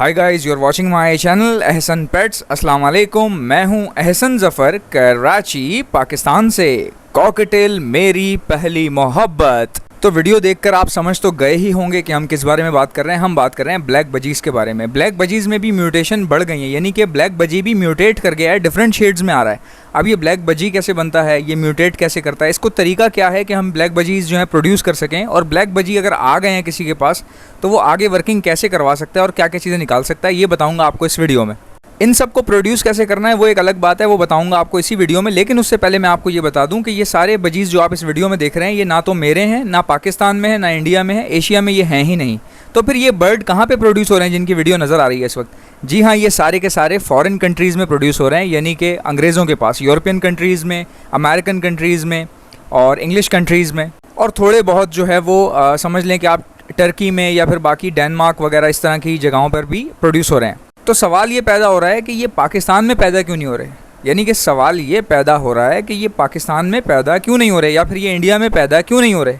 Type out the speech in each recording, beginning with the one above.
Hi guys, you are watching my channel Ehsan pets. अस्सलाम वालेकुम, मैं हूं एहसन ज़फ़र, कराची पाकिस्तान से। कॉकटेल मेरी पहली मोहब्बत। तो वीडियो देखकर आप समझ तो गए ही होंगे कि हम किस बारे में बात कर रहे हैं। हम बात कर रहे हैं ब्लैक बजीज़ के बारे में। ब्लैक बजीज़ में भी म्यूटेशन बढ़ गई है, यानी कि ब्लैक बजी भी म्यूटेट कर गया है, डिफरेंट शेड्स में आ रहा है। अब ये ब्लैक बजी कैसे बनता है, ये म्यूटेट कैसे करता है, इसको तरीका क्या है कि हम ब्लैक बजीज़ जो है प्रोड्यूस कर सकें, और ब्लैक बजी अगर आ गए हैं किसी के पास तो वो आगे वर्किंग कैसे करवा सकता है और क्या क्या चीज़ें निकाल सकता है, ये बताऊँगा आपको इस वीडियो में। इन सब को प्रोड्यूस कैसे करना है वो एक अलग बात है, वो बताऊंगा आपको इसी वीडियो में। लेकिन उससे पहले मैं आपको ये बता दूं कि ये सारे बजीज़ जो आप इस वीडियो में देख रहे हैं, ये ना तो मेरे हैं, ना पाकिस्तान में है, ना इंडिया में है, एशिया में ये हैं ही नहीं। तो फिर ये बर्ड कहाँ पे प्रोड्यूस हो रहे हैं जिनकी वीडियो नज़र आ रही है इस वक्त? जी हाँ, ये सारे के सारे फॉरेन कंट्रीज़ में प्रोड्यूस हो रहे हैं, यानी कि अंग्रेज़ों के पास, यूरोपियन कंट्रीज़ में, अमेरिकन कंट्रीज़ में और इंग्लिश कंट्रीज़ में, और थोड़े बहुत जो है वो समझ लें कि आप टर्की में या फिर बाकी डेनमार्क वगैरह इस तरह की जगहों पर भी प्रोड्यूस हो रहे हैं। तो सवाल ये पैदा हो रहा है कि ये पाकिस्तान में पैदा क्यों नहीं हो रहे, यानी कि सवाल ये पैदा हो रहा है कि ये पाकिस्तान में पैदा क्यों नहीं हो रहे, या फिर ये इंडिया में पैदा क्यों नहीं हो रहे।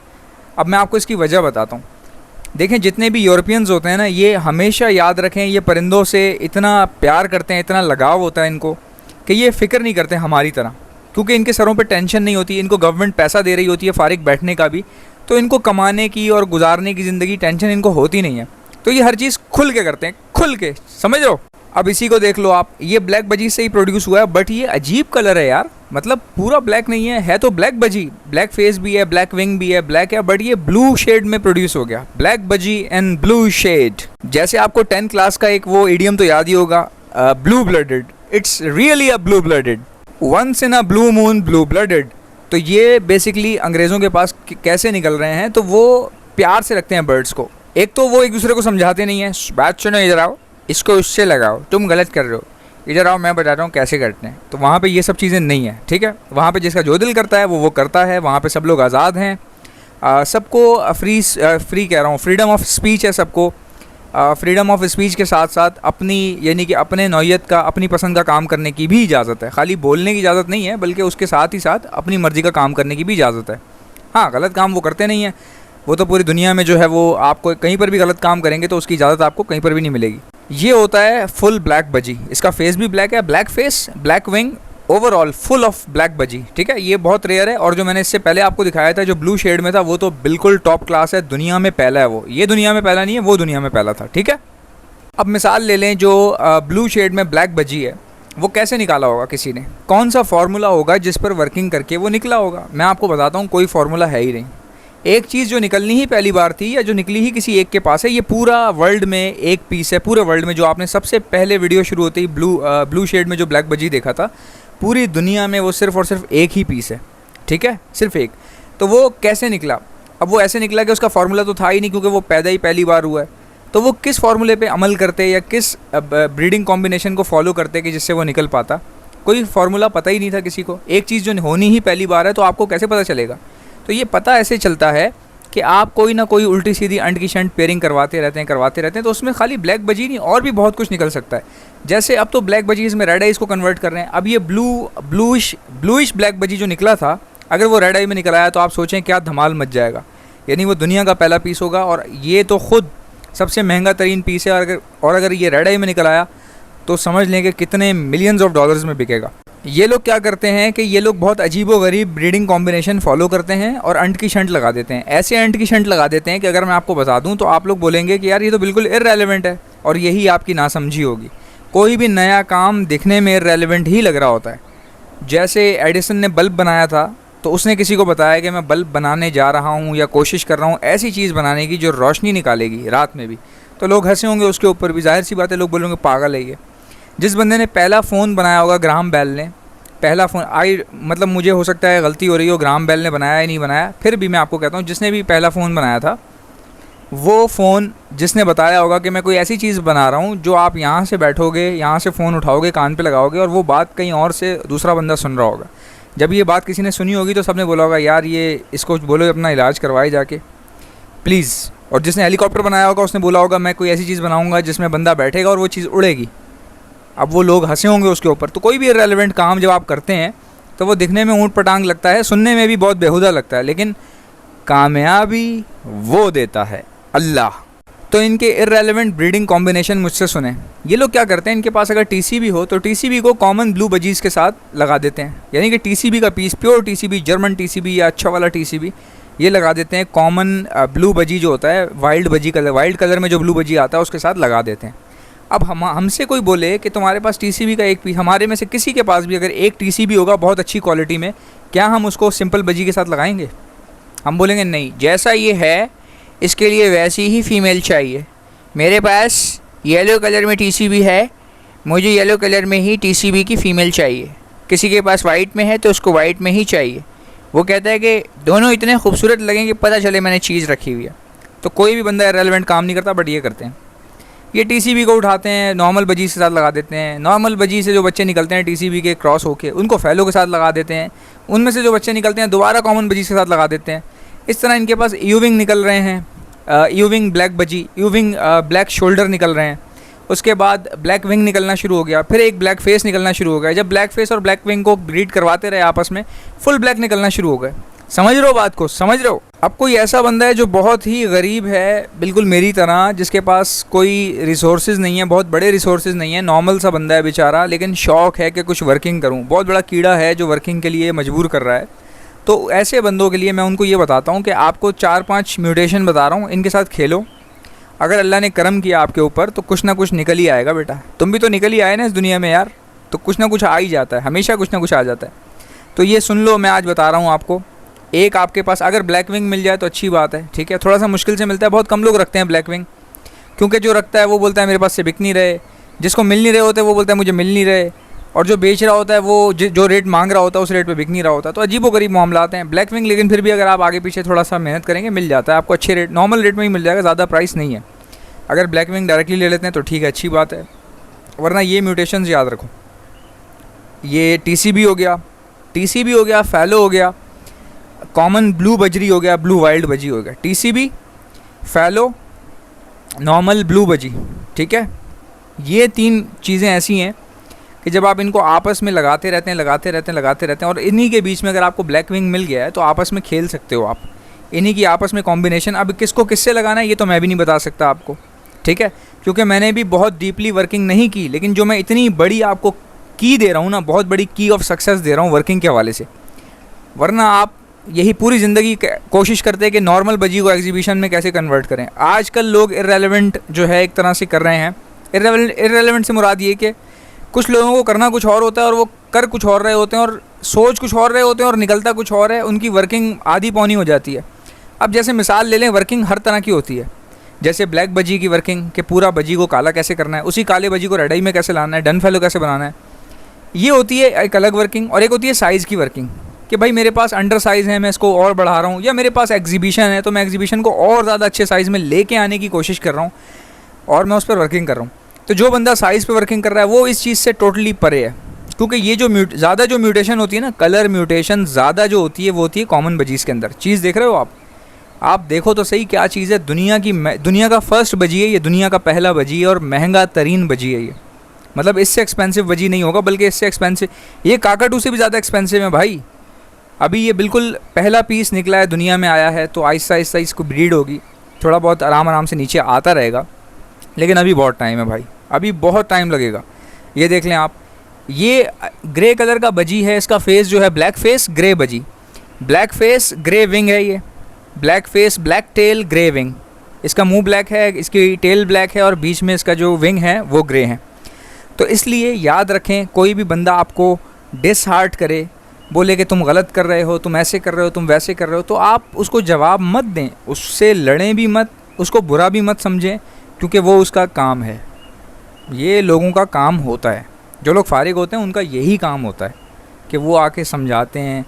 अब मैं आपको इसकी वजह बताता हूँ। देखें, जितने भी यूरोपियंस होते हैं ना, ये हमेशा याद रखें, ये परिंदों से इतना प्यार करते हैं, इतना लगाव होता है इनको, कि ये फ़िक्र नहीं करते हमारी तरह, क्योंकि इनके सरों पर टेंशन नहीं होती। इनको गवर्नमेंट पैसा दे रही होती है फारिग बैठने का भी, तो इनको कमाने की और गुजारने की ज़िंदगी टेंशन इनको होती नहीं है। तो ये हर चीज़ खुल के करते हैं, खुल के, समझ लो। अब इसी को देख लो आप, ये ब्लैक बजी से ही प्रोड्यूस हुआ है, बट ये अजीब कलर है यार, मतलब पूरा ब्लैक नहीं है तो ब्लैक बजी, ब्लैक फेस भी है, ब्लैक विंग भी है, ब्लैक है, बट ये ब्लू शेड में प्रोड्यूस हो गया। ब्लैक बजी एंड ब्लू शेड। जैसे आपको 10th क्लास का एक वो इडियम तो याद ही होगा, blue blooded, it's really a blue blooded, once in a blue moon blue blooded. तो ये बेसिकली अंग्रेज़ों के पास कैसे निकल रहे हैं, तो वो प्यार से रखते हैं बर्ड्स को। एक तो वो एक दूसरे को समझाते नहीं है, बात सुनो, इधर आओ, इसको उससे लगाओ, तुम गलत कर रहे हो, इधर आओ, मैं बताता हूँ कैसे करते हैं। तो वहाँ पे ये सब चीज़ें नहीं है, ठीक है। वहाँ पे जिसका जो दिल करता है वो करता है। वहाँ पे सब लोग आज़ाद हैं, सबको फ्री कह रहा हूँ, फ्रीडम ऑफ स्पीच है सबको। फ्रीडम ऑफ स्पीच के साथ साथ अपनी, यानी कि अपने नौयत का, अपनी पसंद का काम करने की भी इजाज़त है। खाली बोलने की इजाज़त नहीं है, बल्कि उसके साथ ही साथ अपनी मर्ज़ी का काम करने की भी इजाज़त है। हाँ, गलत काम वो करते नहीं हैं, वो तो पूरी दुनिया में जो है वो आपको कहीं पर भी गलत काम करेंगे तो उसकी इजाज़त आपको कहीं पर भी नहीं मिलेगी। ये होता है फुल ब्लैक बजी। इसका फेस भी ब्लैक है, black face, black wing, overall full of black बजी, ठीक है। ये बहुत रेयर है, और जो मैंने इससे पहले आपको दिखाया था जो ब्लू शेड में था, वो तो बिल्कुल टॉप क्लास है, दुनिया में पहला है वो। ये दुनिया में पहला नहीं है, वो दुनिया में पहला था, ठीक है। अब मिसाल ले लें, जो ब्लू शेड में ब्लैक बजी है, वो कैसे निकाला होगा किसी ने, कौन सा फार्मूला होगा जिस पर वर्किंग करके वो निकला होगा? मैं आपको बताता हूँ, कोई फार्मूला है ही नहीं। एक चीज़ जो निकलनी ही पहली बार थी, या जो निकली ही किसी एक के पास है, ये पूरा वर्ल्ड में एक पीस है। पूरे वर्ल्ड में जो आपने सबसे पहले वीडियो शुरू होते ही ब्लू शेड में जो ब्लैक बजी देखा था, पूरी दुनिया में वो सिर्फ़ और सिर्फ एक ही पीस है, ठीक है, सिर्फ एक। तो वो कैसे निकला? अब वो ऐसे निकला कि उसका फार्मूला तो था ही नहीं, क्योंकि वो पैदा ही पहली बार हुआ है। तो वो किस फार्मूले पे अमल करते या किस ब्रीडिंग कॉम्बिनेशन को फॉलो करते कि जिससे वो निकल पाता? कोई फार्मूला पता ही नहीं था किसी को। एक चीज़ जो होनी ही पहली बार है, तो आपको कैसे पता चलेगा? तो ये पता ऐसे चलता है कि आप कोई ना कोई उल्टी सीधी अंट की शंट पेयरिंग करवाते रहते हैं, तो उसमें खाली ब्लैक बजी नहीं, और भी बहुत कुछ निकल सकता है। जैसे अब तो ब्लैक बजीज़ में रेड आइज़ को कन्वर्ट कर रहे हैं। अब ये ब्लूइश ब्लैक बजी जो निकला था, अगर वो रेड आई में निकल आया तो आप सोचें क्या धमाल मच जाएगा। यानी वो दुनिया का पहला पीस होगा, और ये तो ख़ुद सबसे महंगा तरीन पीस है। और अगर ये रेड आई में निकल आया तो समझ लें कि कितने मिलियंस ऑफ डॉलर्स में बिकेगा। ये लोग क्या करते हैं कि ये लोग बहुत अजीबोगरीब ब्रीडिंग कॉम्बिनेशन फॉलो करते हैं और अंट की शंट लगा देते हैं। ऐसे अंट की शंट लगा देते हैं कि अगर मैं आपको बता दूं तो आप लोग बोलेंगे कि यार ये तो बिल्कुल इररेलेवेंट है, और यही आपकी नासमझी होगी। कोई भी नया काम दिखने में इररेलेवेंट ही लग रहा होता है। जैसे एडिसन ने बल्ब बनाया था, तो उसने किसी को बताया कि मैं बल्ब बनाने जा रहा हूँ या कोशिश कर रहा हूँ ऐसी चीज़ बनाने की जो रोशनी निकालेगी रात में भी, तो लोग हंसे होंगे उसके ऊपर भी, जाहिर सी बात है, लोग बोलेंगे पागल है ये। जिस बंदे ने पहला फ़ोन बनाया होगा, ग्राहम बेल ने पहला फ़ोन, मतलब मुझे हो सकता है गलती हो रही हो, ग्राहम बेल ने बनाया या नहीं बनाया, फिर भी मैं आपको कहता हूँ, जिसने भी पहला फ़ोन बनाया था, वो फ़ोन जिसने बताया होगा कि मैं कोई ऐसी चीज़ बना रहा हूँ जो आप यहाँ से बैठोगे, यहाँ से फ़ोन उठाओगे, कान पे लगाओगे, और वो बात कहीं और से दूसरा बंदा सुन रहा होगा। जब ये बात किसी ने सुनी होगी तो सबने बोला होगा यार ये, इसको बोलो अपना इलाज करवाए जाके प्लीज़। और जिसने हेलीकॉप्टर बनाया होगा उसने बोला होगा मैं कोई ऐसी चीज़ बनाऊँगा जिसमें बंदा बैठेगा और वो चीज़ उड़ेगी। अब वो लोग हंसे होंगे उसके ऊपर। तो कोई भी इररेलेवेंट काम जब आप करते हैं तो वो दिखने में ऊँट पटांग लगता है, सुनने में भी बहुत बेहुदा लगता है, लेकिन कामयाबी वो देता है अल्लाह। तो इनके इररेलेवेंट ब्रीडिंग कॉम्बिनेशन मुझसे सुने। ये लोग क्या करते हैं, इनके पास अगर टीसीबी हो तो टीसीबी को कॉमन ब्लू बजीज़ के साथ लगा देते हैं, यानी कि टीसीबी का piece, pure TCB, German TCB या अच्छा वाला टीसीबी, ये लगा देते हैं कॉमन ब्लू बजी जो होता है, वाइल्ड कलर में जो ब्लू बजी आता है उसके साथ लगा देते हैं। अब हमसे कोई बोले कि तुम्हारे पास टीसीबी का एक पीस, हमारे में से किसी के पास भी अगर एक टीसीबी होगा बहुत अच्छी क्वालिटी में, क्या हम उसको सिंपल बजी के साथ लगाएंगे? हम बोलेंगे नहीं, जैसा ये है इसके लिए वैसी ही फ़ीमेल चाहिए। मेरे पास येलो कलर में टीसीबी है, मुझे येलो कलर में ही टीसीबी की फ़ीमेल चाहिए। किसी के पास वाइट में है तो उसको वाइट में ही चाहिए। वो कहता है कि दोनों इतने खूबसूरत लगें कि पता चले मैंने चीज़ रखी हुई है। तो कोई भी बंदा इररेलेवेंट काम नहीं करता, बट ये करते हैं। ये टीसीबी को उठाते हैं, नॉर्मल बजी के साथ लगा देते हैं। नॉर्मल बजी से जो बच्चे निकलते हैं टीसीबी के क्रॉस होके, उनको फैलो के साथ लगा देते हैं। उनमें से जो बच्चे निकलते हैं दोबारा कॉमन बजी के साथ लगा देते हैं। इस तरह इनके पास यूविंग निकल रहे हैं, यूविंग ब्लैक बजी, यूविंग ब्लैक शोल्डर निकल रहे हैं। उसके बाद ब्लैक विंग निकलना शुरू हो गया, फिर एक ब्लैक फेस निकलना शुरू हो गया। जब ब्लैक फेस और ब्लैक विंग को ब्रीड करवाते रहे आपस में, फुल ब्लैक निकलना शुरू हो गए। समझ रहे हो बात को? समझ रहे हो? अब कोई ऐसा बंदा है जो बहुत ही गरीब है, बिल्कुल मेरी तरह, जिसके पास कोई रिसोर्सेज नहीं है, बहुत बड़े रिसोर्सेज नहीं है, नॉर्मल सा बंदा है बेचारा, लेकिन शौक़ है कि कुछ वर्किंग करूं। बहुत बड़ा कीड़ा है जो वर्किंग के लिए मजबूर कर रहा है। तो ऐसे बंदों के लिए मैं उनको ये बताता हूँ कि आपको 4-5 म्यूटेशन बता रहा हूँ, इनके साथ खेलो। अगर अल्लाह ने करम किया आपके ऊपर तो कुछ ना कुछ निकल ही आएगा बेटा। तुम भी तो निकल ही आए ना इस दुनिया में यार, तो कुछ ना कुछ आ ही जाता है, हमेशा कुछ ना कुछ आ जाता है। तो ये सुन लो, मैं आज बता रहा हूँ आपको। एक आपके पास अगर ब्लैक विंग मिल जाए तो अच्छी बात है, ठीक है। थोड़ा सा मुश्किल से मिलता है, बहुत कम लोग रखते हैं ब्लैक विंग, क्योंकि जो रखता है वो बोलता है मेरे पास से बिक नहीं रहे, जिसको मिल नहीं रहे होते वो बोलता है मुझे मिल नहीं रहे, और जो बेच रहा होता है वो जो रेट मांग रहा होता है उस रेट पे बिक नहीं रहा होता। तो अजीबोगरीब मामलात हैं ब्लैक विंग। लेकिन फिर भी अगर आप आगे पीछे थोड़ा सा मेहनत करेंगे मिल जाता है आपको, अच्छे रेट, नॉर्मल रेट में ही मिल जाएगा, ज़्यादा प्राइस नहीं है। अगर ब्लैक विंग डायरेक्टली ले लेते हैं तो ठीक है, अच्छी बात है, वरना ये म्यूटेशंस याद रखो। ये टीसीबी हो गया, टीसीबी हो गया, फैलो हो गया, कॉमन ब्लू बजरी हो गया, ब्लू वाइल्ड बजी हो गया, टीसीबी, फैलो, नॉर्मल ब्लू बजी, ठीक है। ये 3 चीज़ें ऐसी हैं कि जब आप इनको आपस में लगाते रहते हैं और इन्हीं के बीच में अगर आपको ब्लैक विंग मिल गया है तो आपस में खेल सकते हो आप, इन्हीं की आपस में कॉम्बिनेशन। अब किसको किससे लगाना है ये तो मैं भी नहीं बता सकता आपको, ठीक है, क्योंकि मैंने भी बहुत डीपली वर्किंग नहीं की। लेकिन जो मैं इतनी बड़ी आपको की दे रहा हूँ ना, बहुत बड़ी की ऑफ सक्सेस दे रहा हूँ वर्किंग के हवाले से, वरना आप यही पूरी ज़िंदगी कोशिश करते हैं कि नॉर्मल बजी को एग्जीबिशन में कैसे कन्वर्ट करें। आजकल लोग इररेलेवेंट जो है एक तरह से कर रहे हैं। इररेलेवेंट से मुराद ये कि कुछ लोगों को करना कुछ और होता है और वो कर कुछ और रहे होते हैं और सोच कुछ और रहे होते हैं और निकलता कुछ और है, उनकी वर्किंग आधी पौनी हो जाती है। अब जैसे मिसाल ले लें, वर्किंग हर तरह की होती है। जैसे ब्लैक बजी की वर्किंग कि पूरा बजी को काला कैसे करना है, उसी काले बजी को रेडाई में कैसे लाना है, डन फैलो कैसे बनाना है, ये होती है एक अलग वर्किंग। और एक होती है साइज़ की वर्किंग कि भाई मेरे पास अंडर साइज़ है, मैं इसको और बढ़ा रहा हूँ, या मेरे पास एग्जीबिशन है तो मैं एग्जीबिशन को और ज़्यादा अच्छे साइज़ में लेके आने की कोशिश कर रहा हूँ और मैं उस पर वर्किंग कर रहा हूँ। तो जो बंदा साइज़ पे वर्किंग कर रहा है वो इस चीज़ से टोटली परे है, क्योंकि ये जो ज़्यादा जो म्यूटेशन होती है ना, कलर म्यूटेशन ज़्यादा जो होती है वो होती है कॉमन बजीज़ के अंदर। चीज़ देख रहे हो आप देखो तो सही क्या चीज़ है। दुनिया का फर्स्ट बजी है ये, दुनिया का पहला बजी है और महंगा तरीन बजी है ये। मतलब इससे एक्सपेंसिव बजी नहीं होगा, बल्कि इससे एक्सपेंसिव, ये काकाटू से भी ज़्यादा एक्सपेंसिव है भाई। अभी ये बिल्कुल पहला पीस निकला है, दुनिया में आया है, तो आहिस्ता आहिस्ता इसको ब्रीड होगी, थोड़ा बहुत आराम से नीचे आता रहेगा। लेकिन अभी बहुत टाइम है भाई, अभी बहुत टाइम लगेगा। ये देख लें आप, ये ग्रे कलर का बजी है, इसका फेस जो है ब्लैक फेस ग्रे बजी, ब्लैक फेस ग्रे विंग है ये, black face black tell grey wing. इसका मुंह ब्लैक है, इसकी टेल ब्लैक है और बीच में इसका जो विंग है वो ग्रे है। तो इसलिए याद रखें, कोई भी बंदा आपको डिसहार्ट करे, बोले कि तुम गलत कर रहे हो, तुम ऐसे कर रहे हो, तुम वैसे कर रहे हो, तो आप उसको जवाब मत दें, उससे लड़ें भी मत, उसको बुरा भी मत समझें, क्योंकि वो उसका काम है। ये लोगों का काम होता है, जो लोग फारिग होते हैं उनका यही काम होता है कि वो आके समझाते हैं,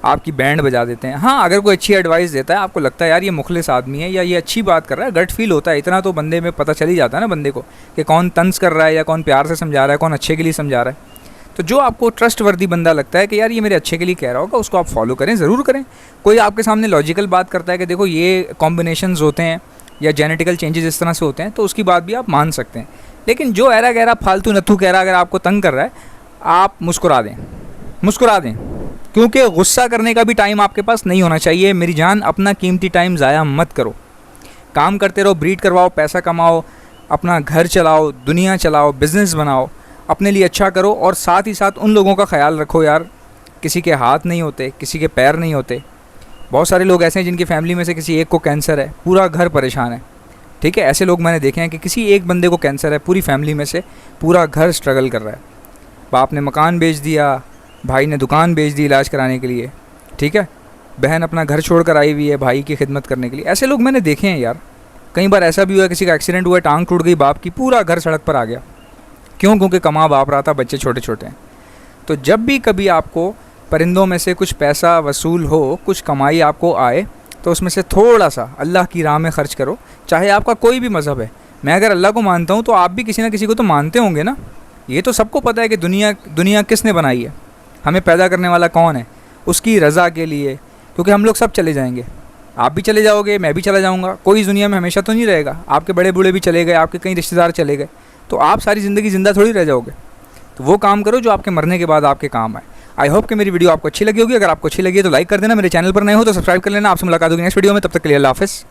आपकी बैंड बजा देते हैं। हाँ, अगर कोई अच्छी एडवाइस देता है, आपको लगता है यार ये मुखलिस आदमी है या ये अच्छी बात कर रहा है, गट फील होता है, इतना तो बंदे में पता चल ही जाता है ना बंदे को कि कौन तंज कर रहा है या कौन प्यार से समझा रहा है, कौन अच्छे के लिए समझा रहा है। तो जो आपको ट्रस्ट वर्दी बंदा लगता है कि यार ये मेरे अच्छे के लिए कह रहा होगा, उसको आप फॉलो करें, ज़रूर करें। कोई आपके सामने लॉजिकल बात करता है कि देखो ये कॉम्बिनेशंस होते हैं या जेनेटिकल चेंजेस इस तरह से होते हैं, तो उसकी बात भी आप मान सकते हैं। लेकिन जो ऐरा गहरा फालतू नत्थू कह रहा अगर आपको तंग कर रहा है, आप मुस्कुरा दें, क्योंकि गुस्सा करने का भी टाइम आपके पास नहीं होना चाहिए। मेरी जान, अपना कीमती टाइम ज़ाया मत करो। काम करते रहो, ब्रीड करवाओ, पैसा कमाओ, अपना घर चलाओ, दुनिया चलाओ, बिज़नेस बनाओ, अपने लिए अच्छा करो। और साथ ही साथ उन लोगों का ख्याल रखो यार, किसी के हाथ नहीं होते, किसी के पैर नहीं होते। बहुत सारे लोग ऐसे हैं जिनकी फैमिली में से किसी एक को कैंसर है, पूरा घर परेशान है। ठीक है, ऐसे लोग मैंने देखे हैं कि किसी एक बंदे को कैंसर है, पूरी फैमिली में से पूरा घर स्ट्रगल कर रहा है। बाप ने मकान बेच दिया, भाई ने दुकान बेच दी इलाज कराने के लिए। ठीक है, बहन अपना घर छोड़ कर आई हुई है भाई की खिदमत करने के लिए। ऐसे लोग मैंने देखे हैं यार। कई बार ऐसा भी हुआ, किसी का एक्सीडेंट हुआ, टांग टूट गई बाप की, पूरा घर सड़क पर आ गया। क्यों? क्योंकि कमा बाप रहा था, बच्चे छोटे छोटे हैं। तो जब भी कभी आपको परिंदों में से कुछ पैसा वसूल हो, कुछ कमाई आपको आए, तो उसमें से थोड़ा सा अल्लाह की राह में ख़र्च करो। चाहे आपका कोई भी मज़हब है। मैं अगर अल्लाह को मानता हूँ तो आप भी किसी ना किसी को तो मानते होंगे ना। ये तो सबको पता है कि दुनिया किसने बनाई है, हमें पैदा करने वाला कौन है, उसकी रज़ा के लिए। क्योंकि हम लोग सब चले जाएंगे, आप भी चले जाओगे, मैं भी चला जाऊँगा। कोई इस दुनिया में हमेशा तो नहीं रहेगा। आपके बड़े बूढ़े भी चले गए, आपके कई रिश्तेदार चले गए, तो आप सारी ज़िंदगी ज़िंदा थोड़ी रह जाओगे। तो वो काम करो जो आपके मरने के बाद आपके काम आए। आई होप कि मेरी वीडियो आपको अच्छी लगी होगी। अगर आपको अच्छी लगी है तो लाइक कर देना। मेरे चैनल पर नए हो तो सब्सक्राइब कर लेना। आपसे मुलाकात होगी नेक्स्ट वीडियो में। तब तक के लिए अल्लाह हाफ़िज़।